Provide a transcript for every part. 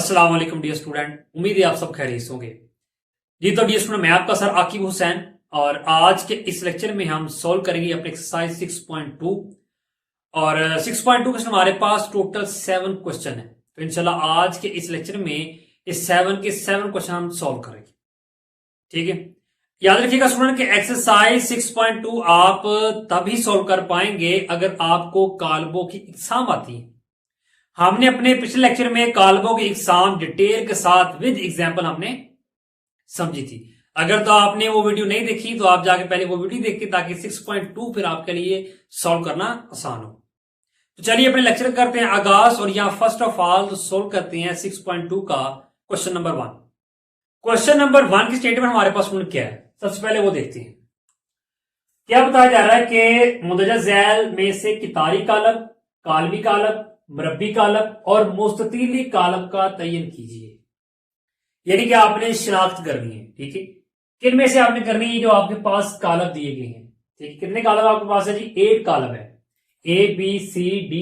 अस्सलाम वालेकुम dear student, उम्मीद है आप सब खैरियत से होंगे। जी तो डियर स्टूडेंट, मैं आपका सर आकिब हुसैन और आज के इस लेक्चर में हम सॉल्व करेंगे अपने एक्सरसाइज 6.2 और 6.2 क्वेश्चन हमारे पास टोटल 7 क्वेश्चन है। तो इंशाल्लाह आज के इस लेक्चर में इस 7 के 7 क्वेश्चन हम सॉल्व करेंगे। ठीक है, याद रखिएगा स्टूडेंट कि एक्सरसाइज 6.2 आप तभी सॉल्व कर पाएंगे अगर आपको काल्बो की एग्जाम आती है। हमने अपने पिछले लेक्चर में काल्बो की एग्जाम डिटेल के साथ विद एग्जाम्पल हमने समझी थी। अगर तो आपने वो वीडियो नहीं देखी तो आप जाके पहले वो वीडियो देखिए ताकि 6.2 फिर आपके लिए सॉल्व करना आसान हो। तो चलिए अपने लेक्चर करते हैं आगाज और यहां फर्स्ट ऑफ ऑल तो सॉल्व करते हैं 6.2 का क्वेश्चन नंबर 1। क्वेश्चन नंबर 1 की स्टेटमेंट हमारे पास क्या है, सबसे पहले वो देखते हैं। क्या बताया जा रहा है कि मुंदरजा झैल में से कितारी कालब, कालबी कालब, मरबी कालब और मुस्ततीली कालब का तयन कीजिए। यानी कि आपने शिनाख्त करनी है। ठीक है, किन में से आपने करनी है? जो आपके पास कालब दिए गए हैं। ठीक है, कितने कालब आपके पास है जी? 8 कालब है, A B C D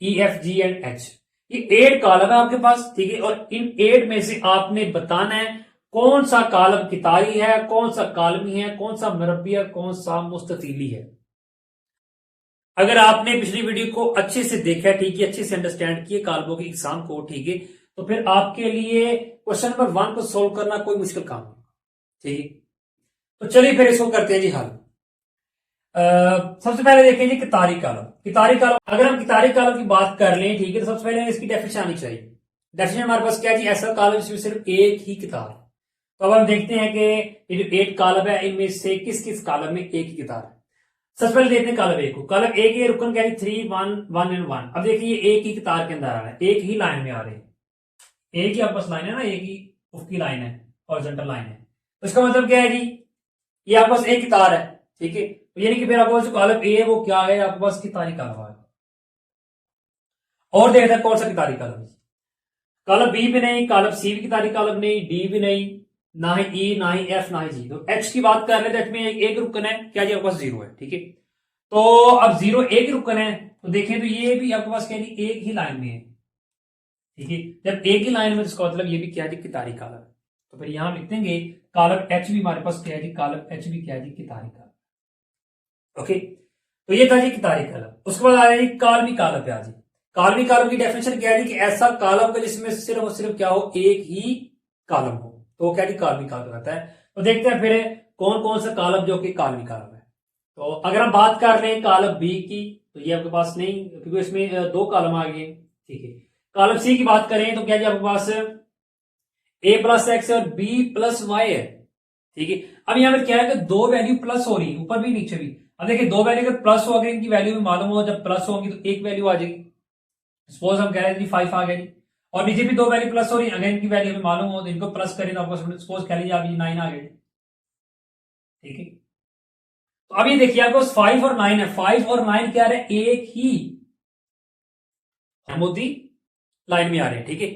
E F G and H। ये 8 कालब है आपके पास। ठीक है, और इन 8 में से आपने बताना है कौन सा कालब कितारी है, कौन सा कालमी है, कौन सा मरबी है, कौन सा मुस्ततीली है। अगर आपने पिछली वीडियो को अच्छे से देखा, ठीक है, अच्छे से अंडरस्टैंड किए काल्बो की एग्जाम को, ठीक है, तो फिर आपके लिए क्वेश्चन नंबर 1 को सोल्व करना कोई मुश्किल काम नहीं। ठीक है, तो चलिए फिर इसको करते हैं जी हल। सबसे पहले देखें जी कितारी कालब। कितारी कालब, अगर हम कितारी कालब की बात कर लें, ठीक है, तो सबसे पहले इसकी डेफिनेशन आनी चाहिए। डेफिनेशन हमारे पास क्या है जी? ऐसा कालब जिसमें सिर्फ एक ही किताब। तो अब हम देखते हैं कि ये जो 8 कालब है इनमें से किस किस कालब में एक ही किताब है। सबसे पहले देखते हैं कालब एक को। कालब एक के रुकन क्या है? 3 1 1 एंड 1। अब देखिए एक ही कितार के अंदर आ रहा है, एक ही लाइन में आ रहे हैं। एक ही आपस लाइन है ना, एक ही उफकी लाइन है, हॉरिजॉन्टल लाइन है। तो इसका मतलब क्या है जी? ये आपके पास एक कितार है। ठीक है, तो यानी कि फिर आपके पास कालब ए है वो क्या है? आपके पास कितारी कालब है। और देखते हैं कौन सा कितारी कालब है। कालब बी भी नहीं, कालब सी भी कितारी कालब नहीं, डी भी नहीं, ना ही ई, ना ही एफ, ना ही जी। तो एच की बात कर रहे थे, एच में एक रुकन है, क्या जी? आपके पास 0 है। ठीक है, तो अब 0 एक रुकन है, तो देखें तो ये भी आपके पास क्या जी? एक ही लाइन में है। ठीक है, जब एक ही लाइन में इसका मतलब ये भी क्या जी? कितारी कालब। तो फिर यहां लिख देंगे कालब एच भी हमारे पास क्या है जी? कालब एच भी क्या जी? कितारी कालब। ओके, तो ये था जी कितारी कालब। उसके बाद आ जाए कालमी कालब पे आ जी। कालमी कालब की डेफिनेशन क्या है जी? कि ऐसा कालब का जिसमें सिर्फ और सिर्फ क्या हो? एक ही कालम हो, तो क्या जी? कालमी कालब रहता है। तो देखते हैं फिर कौन कौन सा कालब जो कि कालमी कालब है। तो अगर हम बात कर रहे हैं कालब बी की, तो ये आपके पास नहीं, क्योंकि इसमें 2 कालम आ गए। ठीक है, कालब सी की बात करें तो क्या जी? आपके पास a प्लस एक्स और b प्लस वाई है। ठीक है, अब यहां पर क्या है कि 2 वैल्यू प्लस हो रही, ऊपर भी नीचे भी। अब देखिए 2 वैल्यू अगर प्लस हो गई, इनकी वैल्यू में मालूम हो, जब प्लस होगी तो एक वैल्यू आ जाएगी। सपोज हम कह रहे हैं 5 आ गया जी, और नीचे भी 2 वैल्यू प्लस हो रही, अगर इनकी वैल्यू हमें मालूम हो तो इनको प्लस करें तो आपको सपोज कह लीजिए आप ये 9 आ गए। ठीक है, तो अब ये देखिए आपको 5 और 9 है। 5 और 9 क्या है? एक ही मोदी लाइन में आ रहे हैं। ठीक है,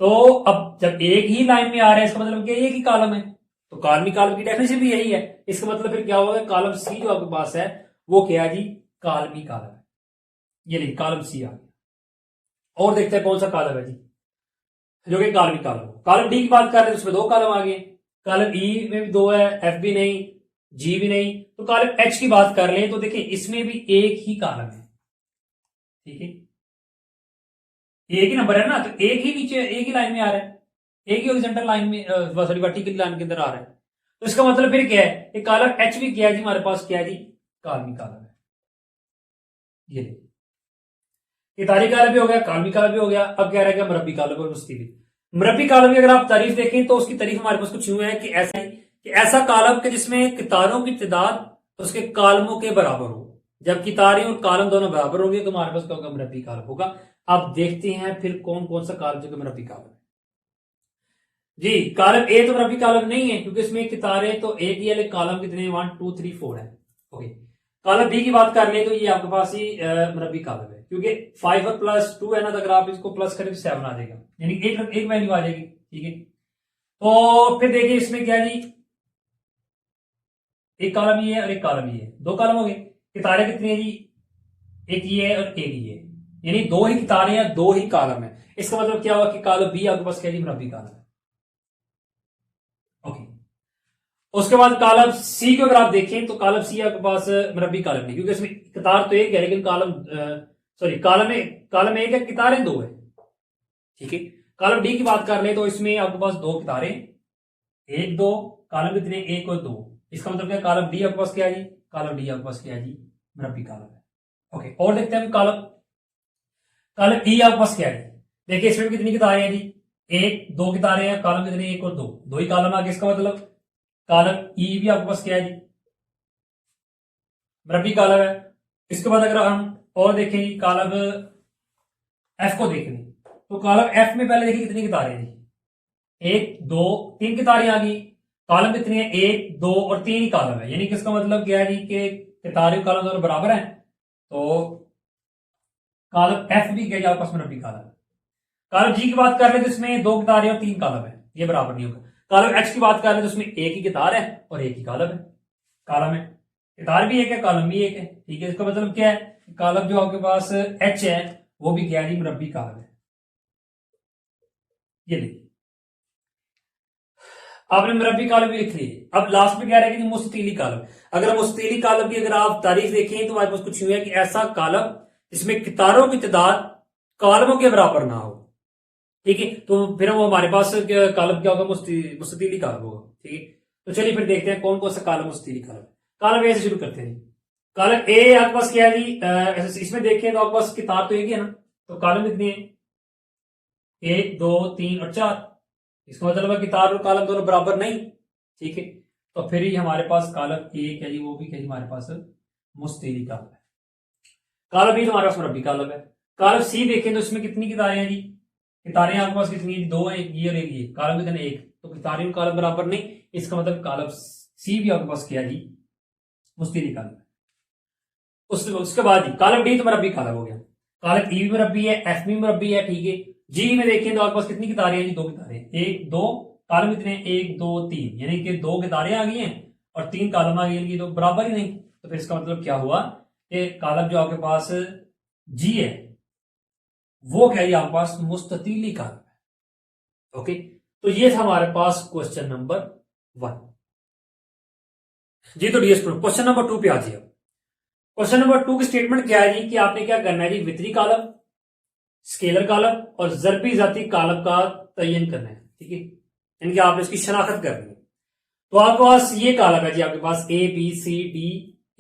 तो अब जब एक ही लाइन में आ रहे हैं इसका मतलब क्या? एक ही कॉलम है, तो कालमी कालम की डेफिनेशन भी यही है। इसका मतलब फिर क्या होगा? कॉलम सी जो आपके पास है वो क्या है जी? कालमी कालम है। ये नहीं, कॉलम सी आ गया। और देखते हैं कौन सा कॉलम है जी जो कि कालमी कालम हो। कॉलम डी की बात कर रहे हैं तो उसमें 2 कॉलम आ गए। कॉलम ई में भी 2 है, एफ भी नहीं, जी भी नहीं। तो कॉलम एच की बात कर लें तो देखिए इसमें भी एक ही कॉलम है। ठीक है, एक ही नंबर है ना, तो एक ही नीचे एक ही लाइन में आ रहा है, एक ही हॉरिजॉन्टल लाइन में, सॉरी वर्टिकल लाइन के अंदर आ रहा है। तो इसका मतलब फिर क्या है? ये कॉलम एच भी क्या है जी? हमारे पास क्या है जी? कालमी कालम है। ये कितारी कालम भी हो गया, कालमी कालम भी हो गया। अब क्या रहेगा? मरबी कालम और मुस्ततीली। मरबी कालम की अगर आप तारीफ देखें तो उसकी तारीफ हमारे पास कुछ यूं है कि ऐसा कालम के जिसमें कितारों की तादाद उसके कालमों के बराबर हो। जब कितारें और कालम दोनों बराबर होंगे तो हमारे पास क्या होगा? मरबी कालम होगा। अब देखते हैं फिर कौन कौन सा कालम जो कि मरबी कालम है जी। कॉलम ए तो रबी कॉलम नहीं है क्योंकि इसमें कितारें तो एक ही है, कॉलम कितने? 1 2 3 4 है। ओके, कॉलम बी की बात कर ले तो ये आपके पास ही रबी कॉलम है, क्योंकि 5 और प्लस 2 है ना, तो अगर आप इसको प्लस करें तो 7 आ जाएगा, यानी एक वैल्यू आ जाएगी। ठीक है, तो फिर देखिए इसमें क्या जी? एक कॉलम ये है और एक कॉलम ये है, 2 कॉलम हो गए। कितारें कितनी है जी? एक ये है और एक ये है, यानी 2 ही कितारें हैं, 2 ही कॉलम है। इसका मतलब क्या हुआ कि कॉलम बी आपके पास क्या है जी, मुरब्बी कॉलम है। ओके, उसके बाद कॉलम सी को अगर आप देखें तो कॉलम सी आपके पास मुरब्बी कॉलम नहीं, क्योंकि इसमें कतार तो एक है लेकिन कॉलम सॉरी कॉलम एक है, कितारें दो है। ठीक है, कॉलम डी की बात कर ले तो इसमें आपके पास दो कितारें, एक दो, कॉलम कितने, एक और दो। इसका मतलब क्या, कॉलम डी आपके पास क्या है जी, कॉलम डी आपके पास क्या है जी, मुरब्बी कॉलम है। ओके, और देखते हैं कॉलम कॉलम ई आपके पास क्या है। देखिए इसमें कितनी कितारें हैं जी, एक दो कितारें हैं, कॉलम कितने, एक और दो, दो ही कॉलम आगे। इसका मतलब कॉलम ई भी आपके पास क्या है जी, मुरब्बी कॉलम है। इसके बाद अगर हम और देखें जी कॉलम एफ को देखें तो कॉलम एफ में पहले देखिए कितनी कितारें हैं जी, एक दो तीन कितारें आ गई। कॉलम कितनी है, एक दो और तीन ही कॉलम है, यानी कि इसका मतलब क्या है जी कि कितारें कॉलम दोनों बराबर हैं। तो कॉलम एफ भी क्या है आपके पास मुरब्बी कॉलम है। कॉलम जी की बात कर ले तो इसमें दो कितारें और तीन कॉलम है, ये बराबर नहीं होगा। कॉलम एच की बात कर ले तो उसमें एक ही कितार है और एक ही कॉलम है। कॉलम है, कितार भी एक है, कॉलम भी एक है। ठीक है, इसका मतलब क्या है, कॉलम जो आपके पास एच है वो भी क्या है, मुरब्बी कॉलम है। ये देखिए आपने मुरब्बी कॉलम भी लिख ली। अब लास्ट में कह रहा है कि मुस्ततीली कॉलम। अगर मुस्ततीली कॉलम की अगर आप तारीफ देखें तो हमारे पास कुछ यूं है कि ऐसा कॉलम जिसमें कितारों की तादाद कॉलमों के बराबर ना हो। ठीक है, तो फिर वो हमारे पास कॉलम क्या होगा, मुस्ततीली कॉलम होगा। ठीक है, तो चलिए फिर देखते हैं कौन कौन सा कॉलम मुस्ततीली कॉलम। कॉलम ए से शुरू करते हैं। कॉलम ए आपके पास क्या है जी, इसमें देखें तो आपके पास किताब तो एक ही है ना, तो कॉलम कितने हैं, एक दो तीन और चार। इसका मतलब है किताब और कॉलम दोनों बराबर नहीं। ठीक है, तो फिर ही हमारे पास कॉलम ए क्या जी, वो भी क्या जी हमारे पास मुस्ततीली कॉलम है। कॉलम बी तो हमारे पास मुरब्बी कॉलम है। कॉलम सी देखें तो इसमें कितनी कितारें हैं जी, कितारें आपके पास कितनी है, दो है, एक ये और एक ये। कॉलम कितने, एक। तो कितारें और कॉलम बराबर नहीं, इसका मतलब कॉलम सी भी आपके पास क्या जी, मुस्ततीली कॉलम है। उसके बाद जी कॉलम डी तो मुरब्बी कॉलम हो गया। कॉलम ई भी मुरब्बी है, एफ भी मुरब्बी है। ठीक है, जी में देखें तो आपके पास कितनी कितारें हैं जी, दो कितारें, एक दो, कॉलम कितने, एक दो तीन, यानी कि दो कितारें आ गई हैं और तीन कॉलम आ गई, तो बराबर ही नहीं। तो फिर इसका मतलब क्या हुआ कि कॉलम जो आपके पास जी है वो क्या है आपके पास मुस्ततीली कॉलम है। ओके, तो ये था हमारे पास क्वेश्चन नंबर 1 जी। तो डियर स्टूडेंट क्वेश्चन नंबर 2 पे आ जाइए। क्वेश्चन नंबर 2 की स्टेटमेंट क्या है जी कि आपने क्या करना है जी, वितरी कॉलम, स्केलर कॉलम और ज़रबी जाती कॉलम का तयन करना है। ठीक है, यानी कि आपने इसकी शनाख्त करनी है। तो आपके पास ये कॉलम है जी, आपके पास A B C D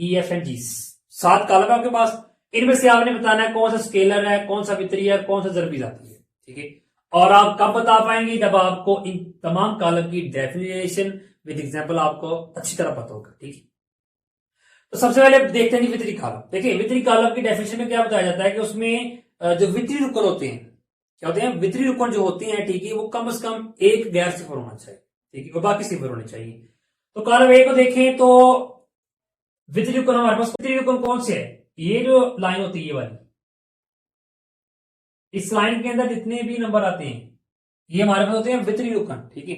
E F and G, 7 column है आपके पास। इनमें से आपने बताना है कौन सा स्केलर है, कौन सा वितरी है, कौन सा ज़रबी जाती है। ठीक है, और आप कब बता पाएंगे, जब आपको इन तमाम कॉलम की डेफिनेशन विद एग्जांपल आपको अच्छी तरह पता होगा। ठीक है, तो सबसे पहले देखते हैं वितरी कॉलम। देखिए वितरी कॉलम की डेफिनेशन में क्या बताया जाता है कि उसमें जो वितरी रुकन होते हैं, क्या होते हैं, वितरी रुकन जो होते हैं, ठीक है, वो कम से कम एक गैर सिफर होना चाहिए। ठीक है, और बाकी सिफर होने चाहिए। तो कॉलम ए को देखें तो वितरी रुकन हमारे पास, वितरी रुकन कौन से है, ये जो लाइन होती है ये वाली, इस लाइन के अंदर जितने भी नंबर आते हैं ये हमारे पास होते हैं वितरी रुकन। ठीक है,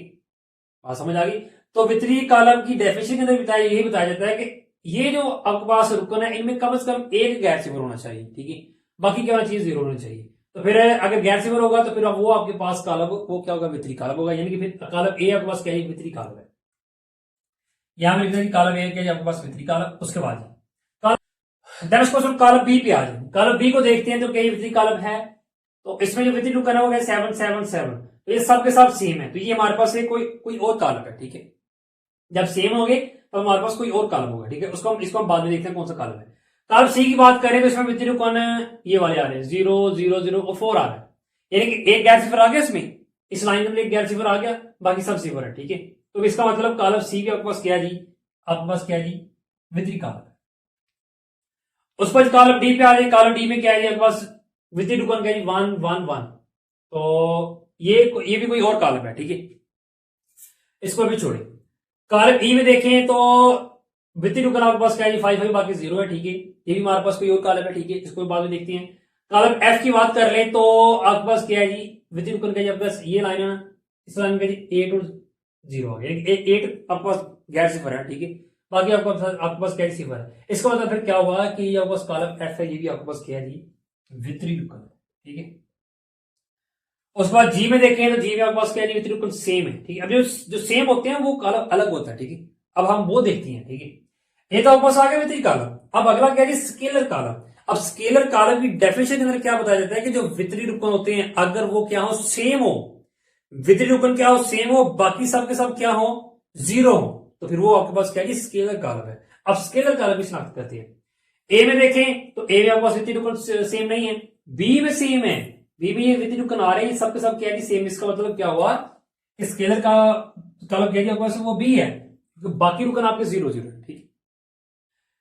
बात समझ आ गई। तो वितरी कॉलम की डेफिनेशन के अंदर बताया, यही बताया जाता है कि ये जो आपके पास रुकन है इनमें कम से कम एक गैर सिफर होना चाहिए। ठीक है, बाकी क्या होना चाहिए, जीरो होना चाहिए। तो फिर अगर गैर सिफर होगा तो फिर वो आपके पास कॉलम वो क्या होगा, वितरी कॉलम होगा। यानी कि फिर कॉलम ए आपके पास क्या है, वितरी कॉलम है। यहां में लिखना कॉलम ए क्या है आपके पास, वितरी कॉलम। उसके बाद कॉलम बी पे आ जाए। कॉलम बी को देखते हैं तो क्या वितरी कॉलम है। तो इसमें जो वितरी रुकन है वो 7 7 7, तो ये सब के सब सेम है। तो ये हमारे पास कोई और कॉलम है। ठीक है, जब सेम हो गए तो हमारे पास कोई और कॉलम होगा। ठीक है, इसको हम बाद में देखते हैं कौन सा कॉलम है। कॉलम सी की बात करें तो इसमें वितरी रुकन ये वाले आ रहे हैं 0 0 0 और 4 आ रहा है, यानी कि एक गैर सिफर आ गया इसमें, इस लाइन में एक गैर सिफर आ गया, बाकी सब सिफर है। ठीक है, तो इसका मतलब कॉलम सी के आपके पास क्या जी, आपके पास क्या जी, वितरी कॉलम है। उस पर कॉलम डी पे आ जाए। कॉलम डी में क्या है आपके पास, वितरी रुकन क्या जी, 1 1 1। तो ये भी कोई और कॉलम है। ठीक है, इसको भी छोड़े। कॉलम ई में देखें तो वितरी रुकन आपके पास क्या है, 5 5 बाकी 0 है। ठीक है, ये भी हमारे पास कोई और कॉलम है। ठीक है, इसको बाद में देखते हैं। कॉलम एफ की बात कर ले तो आपके पास क्या है जी, वितरी रुकन का आपके पास ये लाइन है ना, इस लाइन का जी 8 और 0 है, 8 आपके पास गैर सिफर है। ठीक है, बाकी आपके पास क्या सिफर है। इसका मतलब फिर क्या हुआ कि ये आपके पास कॉलम एफ है, ये भी आपके पास क्या है जी, वितरी रुकन है। ठीक है, उसके बाद जी में देखें तो जी में आपके पास क्या है, वितरित रूपन सेम है, ठीक है। अब जो सेम होते हैं वो कॉलम अलग होता है, ठीक है। अब हम वो देखते हैं, ठीक है। ये तो आपके पास आ गया वितरित कॉलम। अब अगला क्या है, स्केलर कॉलम। अब स्केलर कॉलम की डेफिनेशन के अंदर क्या बताया जाता है कि जो वितरित रूपन होते हैं अगर वो क्या हो, सेम हो, वितरित रूपन क्या हो, सेम हो, बाकी सब के सब क्या हो, जीरो हो, तो फिर वो आपके पास क्या है, स्केलर कॉलम है। अब स्केलर कॉलम की शनाख्त करते हैं। ए में देखें तो ए में आपके पास वितरित रूपन सेम नहीं है, बी में सेम है, बी में ये वितरित रूपन आ रहे हैं सबके सब क्या है, सेम। इसका मतलब क्या हुआ, स्केलर का कॉलम क्या है आपके पास, वो बी है, तो बाकी रुकन आपके जीरो जीरो है, ठीक है।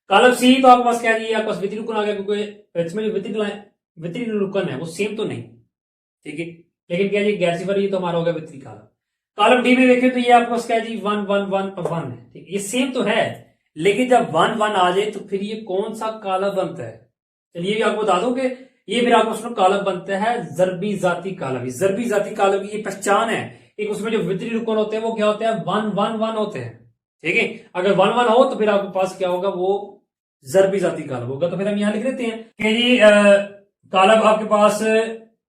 कॉलम सी तो आपके पास क्या है, आपके पास वितरित रुकन आ गया, क्योंकि इसमें जो वितरित रुकन है वो सेम तो नहीं, ठीक है। लेकिन क्या जी गैर सिफर, ये तो हमारा हो गया वितरित कॉलम। कॉलम डी में देखें तो ये आपके पास क्या है जी, वन वन वन वन है, ठीक है। ये सेम तो है, लेकिन जब वन वन आ जाए तो फिर ये कौन सा कॉलम बनता है, चलिए भी आपको बता दूं कि ये फिर आपको उसमें कॉलम बनता है जरबी जाती कॉलम। जरबी जाती कॉलम की ये पहचान है, एक उसमें जो वितरित रुकन होते हैं वो क्या होते हैं, वन वन वन होते हैं, ठीक है। अगर वन वन हो तो फिर आपके पास क्या होगा, वो जरबी जाती कॉलम होगा। तो फिर हम यहां लिख देते हैं कि जी कॉलम आपके पास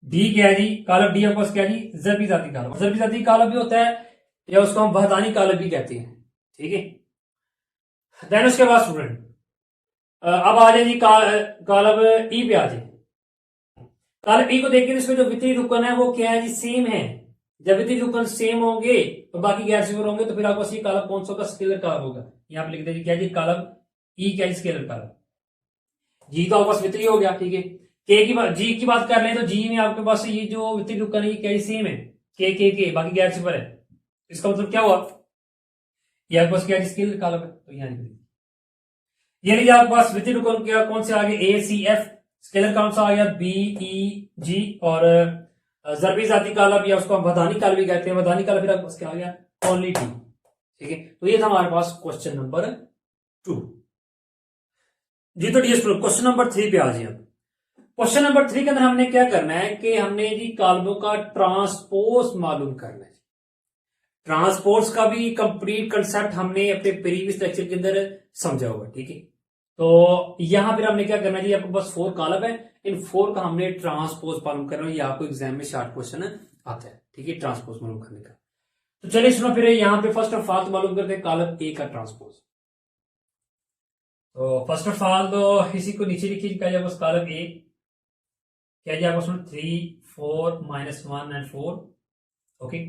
डी क्या है जी, कॉलम डी आपके पास क्या है जी, जरबी जाती कॉलम। जरबी जाती कॉलम भी होता है या उसको हम वहदानी कॉलम भी कहते हैं, ठीक है। देन उसके बाद स्टूडेंट अब आ जाए जी कॉलम ई पे आ जाए। कॉलम ई को देखिए, इसमें जो वितरित रुकन है वो क्या है जी, सेम है। जब वितरित रुकन सेम होंगे तो बाकी गैर सिफर होंगे, तो फिर आपको ये कॉलम कौन सा होगा, स्केलर कॉलम होगा। यहाँ पे लिख दीजिए क्या जी, कॉलम ई क्या है, स्केलर कॉलम। जी तो आपके पास वितरित हो गया, ठीक है। के की बात, जी की बात कर लें तो जी में आपके पास ये जो वितरित रुकन है ये क्या सेम है, के बाकी गैर सिफर है। इसका मतलब क्या हुआ, ये आपके पास क्या है, स्केलर कॉलम है। तो यहाँ लिख दीजिए, ये लीजिए आपके पास वितरित रुकन क्या कौन से आ गए, ए सी एफ, स्केलर कौन सा आ गया, बी ई जी, और जरबी जाती कॉलम या उसको हम वधानी कॉलम भी कहते हैं, वधानी कॉलम फिर आपके पास क्या आ गया, ओनली टी, ठीक है। तो ये था हमारे पास क्वेश्चन नंबर 2। जी तो डियर स्टूडेंट क्वेश्चन नंबर 3 पे आ जाइए। क्वेश्चन नंबर 3 के अंदर हमने क्या करना है कि हमने जी कॉलमों का ट्रांसपोज मालूम करना है। ट्रांसपोर्ट्स का भी कंप्लीट कंसेप्ट हमने अपने प्रीवियस लेक्चर के अंदर समझा हुआ, ठीक है। तो यहां फिर हमने क्या करना है जी, आपके पास 4 कॉलम है, इन 4 का हमने ट्रांसपोज मालूम करना है। ये आपको एग्जाम में शॉर्ट क्वेश्चन आता है, ठीक है, ट्रांसपोज मालूम करने का। तो चलिए सुनो, फिर यहाँ पे फर्स्ट ऑफ ऑल तो मालूम करते हैं कॉलम ए का ट्रांसपोज। तो फर्स्ट ऑफ ऑल तो इसी को नीचे लिखिए, क्या जाएगा कॉलम ए, क्या जाएगा उसमें 3 4 -1 एंड 4, ओके।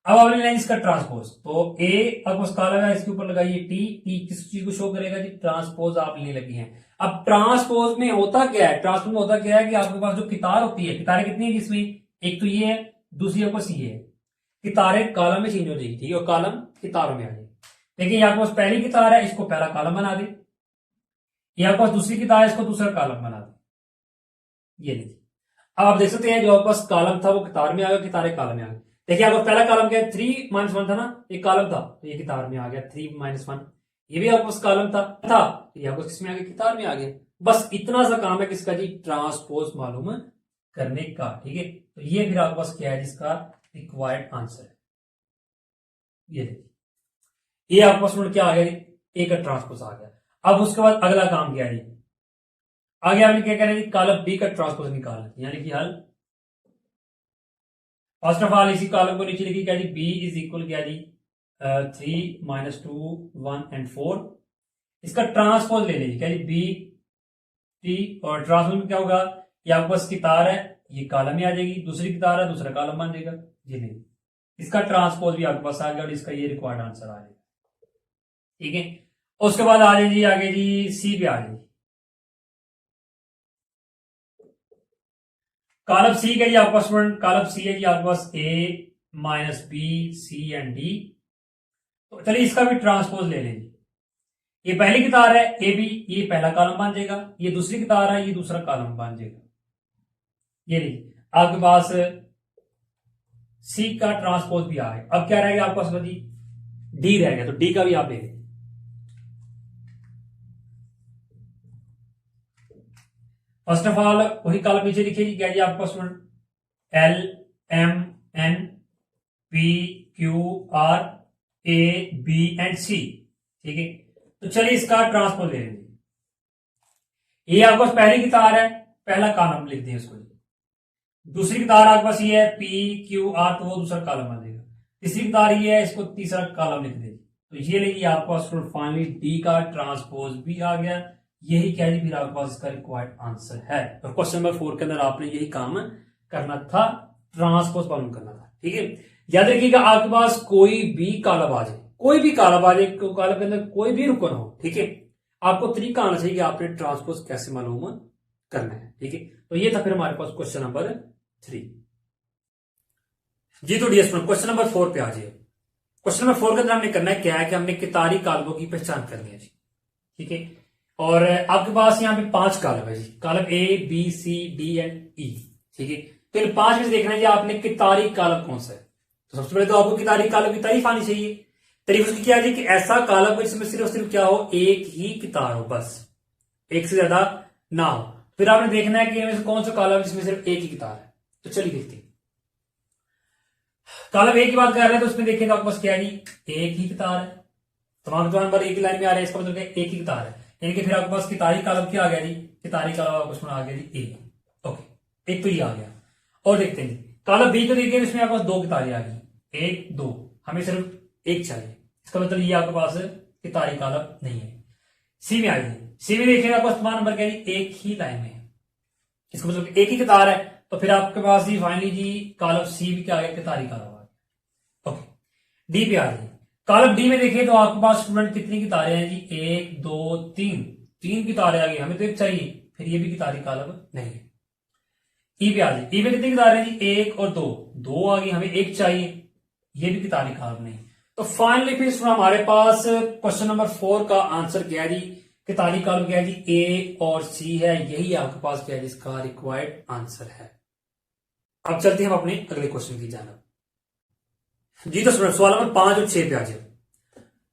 अब आपने लेना इसका ट्रांसपोज, तो ए अब उस कॉलम है, इसके ऊपर लगाइए टी, टी किस चीज को शो करेगा जी, ट्रांसपोज आप लेने लगी हैं। अब ट्रांसपोज में होता क्या है, ट्रांसपोज में होता क्या है कि आपके पास जो कितार होती है, कितारें कितनी है जिसमें, एक तो ये है, दूसरी आपको सी है, कितारें कॉलम में चेंज हो जाएगी, ठीक है, और कॉलम कितारों में आ जाएगी। देखिए आपके पास पहली कितार है, इसको पहला कॉलम बना दे, ये आपके पास दूसरी कितार है, इसको दूसरा कॉलम बना दे, ये लीजिए। अब आप देख सकते हैं जो आपके पास कॉलम था वो कितार में आ गया, कितारें कॉलम में आ गई। देखिए आपका पहला कॉलम क्या है, 3 -1 था ना, एक कॉलम था तो ये कितार में आ गया, 3 -1। ये भी आपके पास कॉलम था तो ये आपको किसमें आ गया, कितार में आ गया। बस इतना सा काम है किसका जी, ट्रांसपोज मालूम करने का, ठीक है। तो ये फिर आपके पास क्या है जिसका रिक्वायर्ड आंसर है, ये देखिए, ये आपके पास क्या आ गया जी, ए का ट्रांसपोज आ गया। अब उसके बाद अगला काम क्या है जी, आगे आपने क्या करना है जी, कॉलम बी का ट्रांसपोज निकालना, यानी कि हल। फर्स्ट ऑफ ऑल इसी कॉलम को नीचे लिखिए, क्या जी, बी इज इक्वल क्या जी, 3 -2 1 एंड 4। इसका ट्रांसपोज ले लीजिए, क्या जी, बी टी, और ट्रांसपोज में क्या होगा, ये आपके पास कितार है, ये कॉलम में आ जाएगी, दूसरी कितार है, दूसरा कॉलम बन जाएगा, जी नहीं। इसका ट्रांसपोज भी आपके पास आ गया और इसका ये रिक्वायर्ड आंसर आ जाएगा, ठीक है। उसके बाद आ जाइए आगे जी, सी पे आ जाइए। कॉलम सी का जी आपके पास स्टूडेंट, कॉलम सी है जी आपके पास A -B C and D. तो चलिए इसका भी ट्रांसपोज ले लेंगे। ये पहली कितार है ए बी, ये पहला कॉलम बन जाएगा, ये दूसरी कितार है, ये दूसरा कॉलम बन जाएगा, ये लीजिए आपके पास सी का ट्रांसपोज भी आ गया। अब क्या रहेगा आपके पास जी, डी रहेगा, तो डी का भी आप ले लेंगे। फर्स्ट ऑफ ऑल वही कॉलम नीचे लिखिए, क्या जी आपके पास L M N P Q R A B and C, ठीक है। तो चलिए इसका ट्रांसपोज ले लेंगे। ये आपको पहली कितार है, पहला कॉलम लिख दिए उसको, दूसरी कतार आपके पास ये है पी क्यू आर, तो वो दूसरा कॉलम आ जाएगा। तीसरी कतार ये है, इसको तीसरा कॉलम लिख देगी। तो ये लेगी आपके पास फाइनली डी का ट्रांसपोज भी आ गया। यही क्या जी फिर आपके पास इसका रिक्वायर्ड आंसर है। और क्वेश्चन नंबर 4 के अंदर आपने यही काम करना था, ट्रांसपोज मालूम करना था। ठीक है, याद रखिएगा आपके पास कोई भी कॉलम आ जाए, कोई भी कॉलम आ जाए, कॉलम के अंदर कोई भी रुकन हो, ठीक है, आपको तरीका आना चाहिए कि आपने ट्रांसपोज कैसे मालूम करना है। ठीक है, तो ये था फिर हमारे पास क्वेश्चन नंबर 3 जी। तो डियर स्टूडेंट क्वेश्चन नंबर 4 पे आ जाइए। क्वेश्चन नंबर 4 के अंदर हमने करना है क्या है कि हमने कितारी कॉलमों की पहचान करनी है जी। ठीक है, और आपके पास यहाँ पे 5 कॉलम है जी, column A B C D and E. ठीक है, तो इन 5 में से देखना है जी आपने कितारी कॉलम कौन सा है। तो सबसे पहले तो आपको कितारी कॉलम की तारीफ आनी चाहिए। तारीफ उसकी क्या है जी कि ऐसा कॉलम जिसमें सिर्फ सिर्फ क्या हो, एक ही कितार हो, बस एक से ज्यादा ना हो। फिर आपने देखना है कि इनमें से कौन सा कॉलम जिसमें सिर्फ एक ही कितार है। तो चलिए देखते हैं। कॉलम ए की बात कर रहे हैं तो उसमें देखेंगे आपके पास क्या है जी, एक ही कितार है। तमाम नंबर एक ही लाइन में आ रहे हैं, इसका मतलब एक ही कितार है। यानी कि फिर आपके पास कितारी कॉलम क्या आ गया जी, कितारी कॉलम आपको उसमें आ गया जी ए। ओके, एक तो ये आ गया। और देखते हैं जी कॉलम बी को देखिए, इसमें आपके पास 2 कितारें आ गई, 1 2, हमें सिर्फ एक चाहिए। इसका मतलब ये आपके पास कितारी कॉलम नहीं है। सी में आ गई, सी में देखिएगा आपको तमाम नंबर क्या जी, एक ही लाइन में है, इसका मतलब एक ही कितार है। तो फिर आपके पास जी फाइनली जी कॉलम सी भी क्या आ गया, कितारी कॉलम आ गया। ओके, डी पे आ गई। कॉलम डी में देखिए तो आपके पास स्टूडेंट कितनी कितारें हैं जी, 1 2 3, 3 कितारें आ गई, हमें तो एक चाहिए, फिर ये भी कितारी कॉलम नहीं है। ई पे आ जाए, ई में कितनी कितारें हैं जी, 1 और 2, 2 आ गई, हमें एक चाहिए, ये भी कितारी कॉलम नहीं। तो फाइनली फिर हमारे पास क्वेश्चन नंबर 4 का आंसर क्या है जी, कितारी कॉलम क्या है जी, ए और सी है। यही आपके पास क्या है, इसका रिक्वायर्ड आंसर है। अब चलते हैं हम अपने अगले क्वेश्चन की जानब जी। तो सवाल नंबर 5 और 6 पे आ जाए।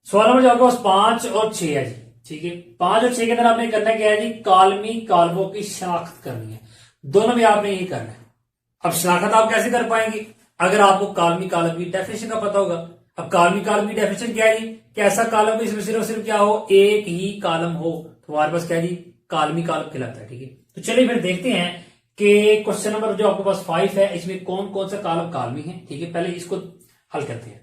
सवाल नंबर आपके पास 5 और 6 है जी। ठीक है, 5 और 6 के अंदर आपने करना क्या है जी, कालमी कालमों की शनाख्त करनी है। दोनों में आपने यही करना है। अब शनाख्त आप कैसे कर पाएंगे, अगर आपको कालमी कालम की डेफिनेशन का पता होगा। अब कालमी कालम की डेफिनेशन क्या है जी, कि ऐसा कालम इसमें सिर्फ सिर्फ क्या हो, एक ही कालम हो, तो हमारे पास क्या है जी, कालमी कालम कहलाता है। ठीक है, तो चलिए फिर देखते हैं कि क्वेश्चन नंबर जो आपके पास 5 है, इसमें कौन कौन सा कालम कालमी है। ठीक है, पहले इसको हल करते हैं।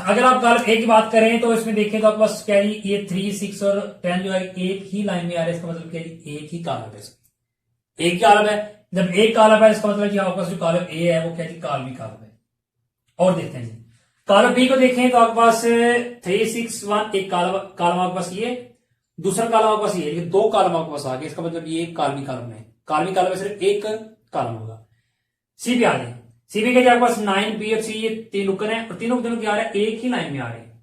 अगर आप कॉलम ए की बात करें तो इसमें देखें तो आपके पास क्या है, ये 3 6 और 10 जो है एक ही लाइन में आ रहा है। इसका मतलब क्या है, एक ही कॉलम है, एक ही कॉलम है। जब एक कॉलम है इसका मतलब आपके पास जो कॉलम ए है वो क्या है, कालमी कॉलम है। और देखते हैं जी कॉलम बी को देखें तो आपके पास 3 6 1 एक कॉलम आपके पास ये, दूसरा कॉलम आपके पास ये, 2 कॉलम आपके पास आ गए। इसका मतलब ये कालमी कॉलम है, कालमी कॉलम में सिर्फ एक कॉलम होगा। सी पे आ जाए, सी में क्या आपके पास 9 बी और सी, ये 3 रुकन है और तीनों क्या आ रहा है, एक ही लाइन में आ रहे हैं।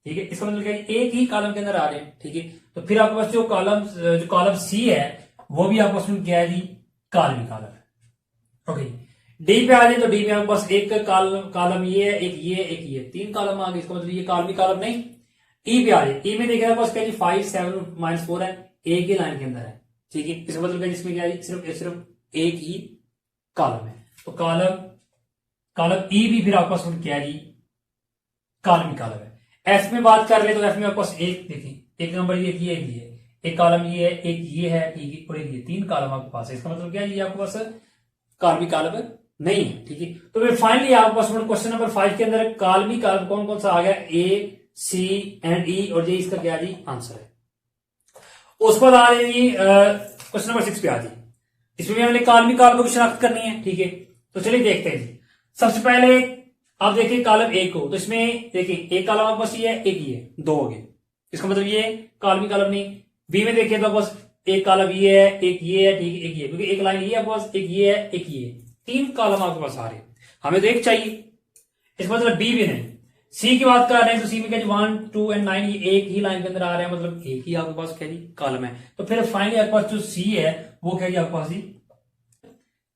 ठीक है, इसका मतलब क्या है, एक ही कॉलम के अंदर आ रहे हैं। ठीक है, तो फिर आपके पास जो कॉलम सी है वो भी आपके पास क्या है जी, कालमी कॉलम है। ओके, डी पे आ जाए तो डी में आपके पास एक कॉलम ये है, एक ये, एक ये, 3 कॉलम आ गए। इसका मतलब ये कालमी कॉलम नहीं। ई पे आ जाए, ई में देखिए आपके पास क्या जी 5 7 -4 है, एक ही लाइन के अंदर है। ठीक है, इसका मतलब क्या, जिसमें क्या है सिर्फ एक ही कॉलम है। तो कॉलम ई भी फिर आपके पास क्या है जी, कालमी कॉलम है। एफ में बात कर ले तो एफ में आपके पास एक देखिए, एक नंबर ये, एक कॉलम ये है, एक ये है, ठीक है, और एक ये, 3 कॉलम आपके पास है। इसका मतलब क्या है, ये आपके पास कालमी कॉलम नहीं है। ठीक है, तो फिर फाइनली आपके पास क्वेश्चन नंबर 5 के अंदर कालमी कॉलम कौन कौन सा आ गया, ए सी एंड ई, और ये इसका क्या जी आंसर है। उसके बाद आ जाइए क्वेश्चन नंबर 6 पे आ जाइए। इसमें भी हमने कालमी कॉलम की शनाख्त करनी है। ठीक है, तो चलिए देखते हैं जी। सबसे पहले आप देखिए कॉलम ए को, तो इसमें देखिए एक कॉलम आपके पास ये है, एक ये, 2 हो गए। इसका मतलब ये कालमी कॉलम नहीं। बी में देखिए तो बस एक कॉलम ये है, एक ये है, ठीक है, एक ये, क्योंकि एक लाइन ये आपके पास, एक ये है, एक ये, 3 कॉलम आपके पास आ रहे हैं, हमें तो एक चाहिए। इसका मतलब बी भी नहीं। सी की बात कर रहे हैं तो सी में क्या 1 2 एंड 9 ये एक ही लाइन के अंदर आ रहे हैं, मतलब एक ही आपके पास क्या जी कॉलम है। तो फिर फाइनली आपके पास जो सी है वो क्या जी आपके पास जी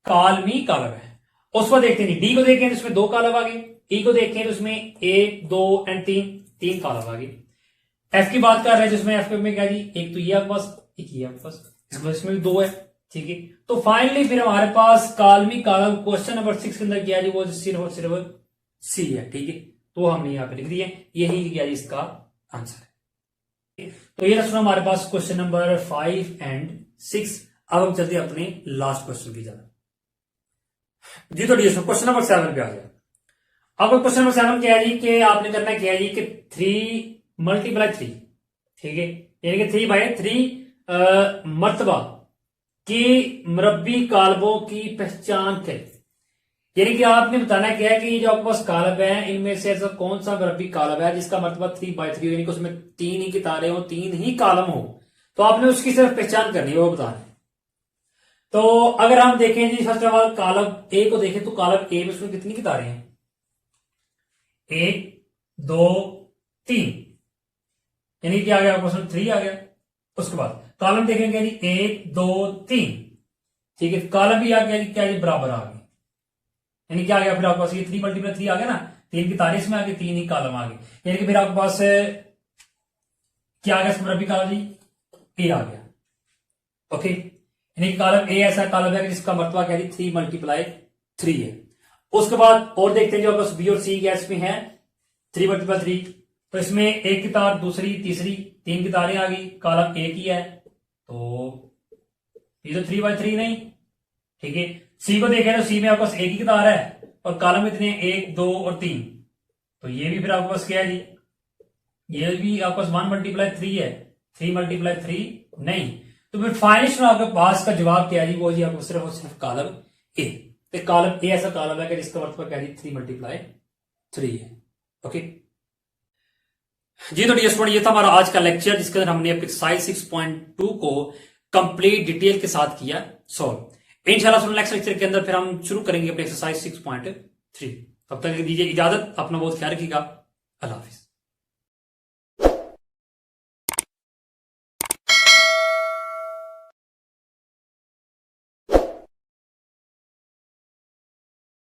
कालमी कॉलम है। उस पर देखते हैं डी को देखें तो इसमें 2 कॉलम आ गए, ई को देखें तो इसमें 1 2 एंड 3 कॉलम आ गए। एफ की बात कर रहे हैं जिसमें एफ में क्या जी, एक तो ये आपके पास, एक ये आपके पास, इसमें भी 2 है। ठीक है, तो फाइनली फिर हमारे पास कालमी कॉलम क्वेश्चन नंबर 6 के अंदर किया जी वो सिर्फ और सिर्फ सी है। ठीक है, तो हमने यहां पे लिख दिए, यही किया जी इसका आंसर है। तो ये रहा हमारे पास क्वेश्चन नंबर 5 एंड 6। अब हम चलते हैं अपने लास्ट क्वेश्चन की तरफ। जी तो डियर क्वेश्चन नंबर 7 पे आ गया। अब क्वेश्चन नंबर 7 क्या है जी कि आपने करना क्या है जी कि 3 मल्टीप्लाई 3, ठीक है, यानी कि 3/3 मर्तबा की मरबी कालबों की पहचान करें। यानी कि आपने बताना क्या है कि जो आपके पास कालब है इनमें से ऐसा कौन सा मरबी कालब है जिसका मर्तबा 3/3 यानी कि उसमें 3 ही कितारें हो, 3 ही कालम हो, तो आपने उसकी सिर्फ पहचान करनी है, वो बताना है। तो अगर हम देखें जी फर्स्ट ऑफ ऑल कालम ए को देखें तो कालम ए में उसमें कितनी कितारें हैं, 1 2 3, यानी कि आ गया क्वेश्चन 3 आ गया। उसके बाद कॉलम देखेंगे जी 1 2 3, ठीक है, कॉलम भी आ गया जी, क्या जी बराबर आ गए, यानी क्या आ गया फिर आपके पास ये 3 × 3 आ गया ना, 3 की तारीख में आ गई, 3 ही कॉलम आ गए, यानी कि फिर आपके पास क्या आ गया इसमें रबी कॉलम जी ए आ गया। ओके, यानी कि कॉलम ए ऐसा कॉलम है जिसका मर्तबा क्या है 3 × 3 है। उसके बाद और देखते हैं जो आपके पास बी और सी गैस में है 3/3, तो इसमें एक की तार, दूसरी, तीसरी, 3 की तारें आ गई, कॉलम ए की है, तो ये तो 3/3 नहीं, ठीक है। सी को देखें तो सी में आपके पास एक ही तार है और कॉलम इतने 1 2 और 3, तो ये भी फिर आपके पास क्या है जी, ये भी आपके पास 1/3 है, 3/3 नहीं, तो फिर फाइनल आपके पास का जवाब क्या है जी, वो जी आपको सिर्फ और सिर्फ कॉलम ए। तो कॉलम ए ऐसा कॉलम है कि जिसका मतलब क्या है 3/3 है। ओके जी, तो डियर स्टूडेंट ये था हमारा आज का लेक्चर जिसके अंदर हमने एक्सरसाइज 6.2 को कंप्लीट डिटेल के साथ किया सॉल्व। इंशाल्लाह नेक्स्ट लेक्चर के अंदर फिर हम शुरू करेंगे अपने एक्सरसाइज 6.3। तब तक दीजिए इजाजत, अपना बहुत ख्याल रखिएगा, अल्लाह हाफिज।